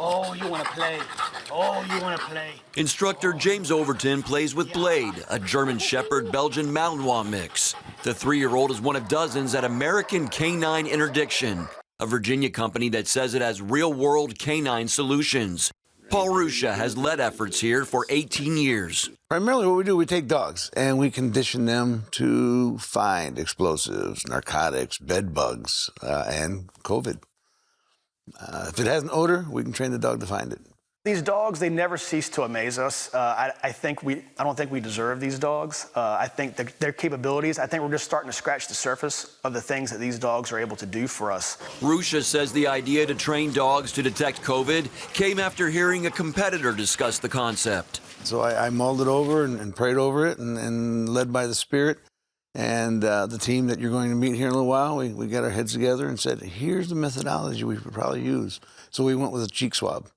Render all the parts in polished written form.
Oh, you want to play. Oh, you want to play. Instructor James Overton plays with Blade, a German Shepherd-Belgian Malinois mix. The 3-year-old is one of dozens at American K-9 Interdiction, a Virginia company that says it has real-world canine solutions. Paul Roushia has led efforts here for 18 years. Primarily what we do, we take dogs and we condition them to find explosives, narcotics, bed bugs, and COVID. If it has an odor, we can train the dog to find it. These dogs, they never cease to amaze us. I don't think we deserve these dogs. I think their capabilities, I think we're just starting to scratch the surface of the things that these dogs are able to do for us. Roushia says the idea to train dogs to detect COVID came after hearing a competitor discuss the concept. So I mulled it over and prayed over it and led by the Spirit. And the team that you're going to meet here in a little while, we got our heads together and said, here's the methodology we would probably use. So we went with a cheek swab.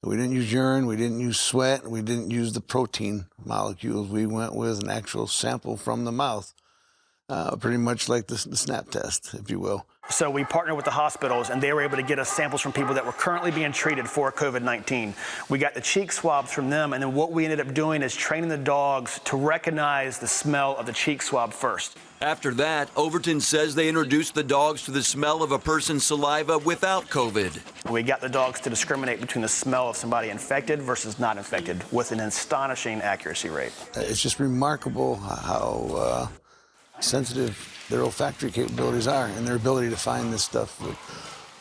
We didn't use urine, we didn't use sweat, we didn't use the protein molecules. We went with an actual sample from the mouth, pretty much like the SNAP test, if you will. So we partnered with the hospitals, and they were able to get us samples from people that were currently being treated for COVID-19. We got the cheek swabs from them, and then what we ended up doing is training the dogs to recognize the smell of the cheek swab first. After that, Overton says they introduced the dogs to the smell of a person's saliva without COVID. We got the dogs to discriminate between the smell of somebody infected versus not infected with an astonishing accuracy rate. It's just remarkable how sensitive their olfactory capabilities are and their ability to find this stuff.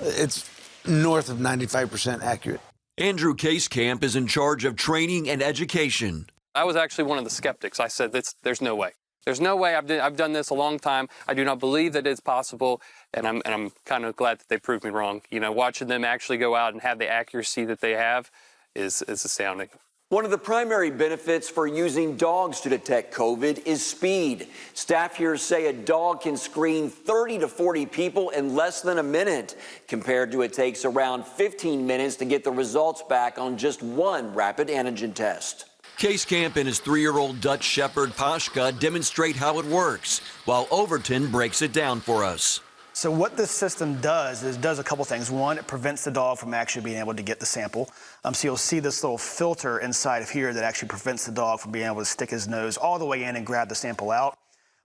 It's north of 95% accurate. Andrew Casekamp is in charge of training and education. I was actually one of the skeptics. I said, there's no way. There's no way. I've done this a long time. I do not believe that it's possible, and I'm kind of glad that they proved me wrong. You know, watching them actually go out and have the accuracy that they have is astounding. One of the primary benefits for using dogs to detect COVID is speed. Staff here say a dog can screen 30 to 40 people in less than a minute, compared to it takes around 15 minutes to get the results back on just one rapid antigen test. Casekamp and his 3-year-old Dutch Shepherd Pashka demonstrate how it works, while Overton breaks it down for us. So what this system does is does a couple things. One, it prevents the dog from actually being able to get the sample. So you'll see this little filter inside of here that actually prevents the dog from being able to stick his nose all the way in and grab the sample out.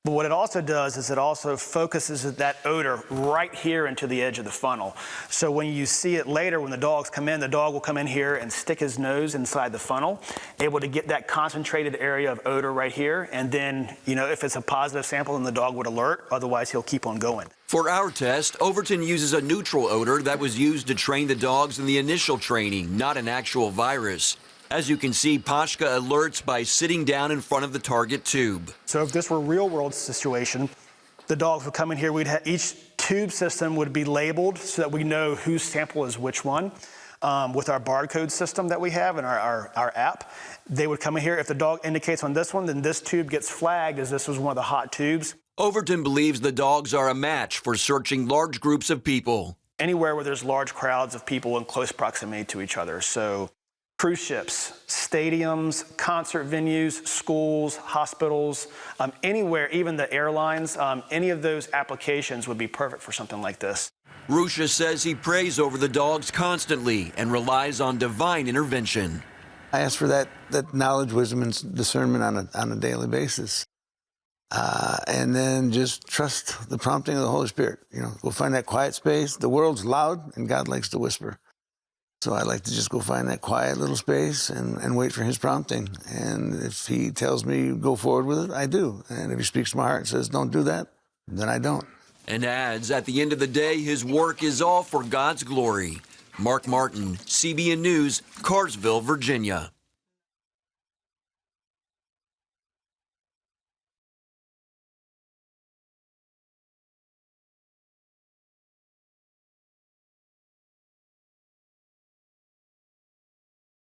But what it also does is it also focuses that odor right here into the edge of the funnel. So when you see it later, when the dogs come in, the dog will come in here and stick his nose inside the funnel, able to get that concentrated area of odor right here. And then, you know, if it's a positive sample, then the dog would alert. Otherwise, he'll keep on going. For our test, Overton uses a neutral odor that was used to train the dogs in the initial training, not an actual virus. As you can see, Pashka alerts by sitting down in front of the target tube. So if this were a real-world situation, the dogs would come in here. Each tube system would be labeled so that we know whose sample is which one. With our barcode system that we have in our app, they would come in here. If the dog indicates on this one, then this tube gets flagged as this was one of the hot tubes. Overton believes the dogs are a match for searching large groups of people. Anywhere where there's large crowds of people in close proximity to each other. So cruise ships, stadiums, concert venues, schools, hospitals, anywhere, even the airlines, any of those applications would be perfect for something like this. Roushia says he prays over the dogs constantly and relies on divine intervention. I ask for that knowledge, wisdom, and discernment on a daily basis. And then just trust the prompting of the Holy Spirit. You know, go find that quiet space. The world's loud, and God likes to whisper. So I like to just go find that quiet little space and wait for his prompting. And if he tells me go forward with it, I do. And if he speaks to my heart and says don't do that, then I don't. And adds, at the end of the day, his work is all for God's glory. Mark Martin, CBN News, Carrsville, Virginia.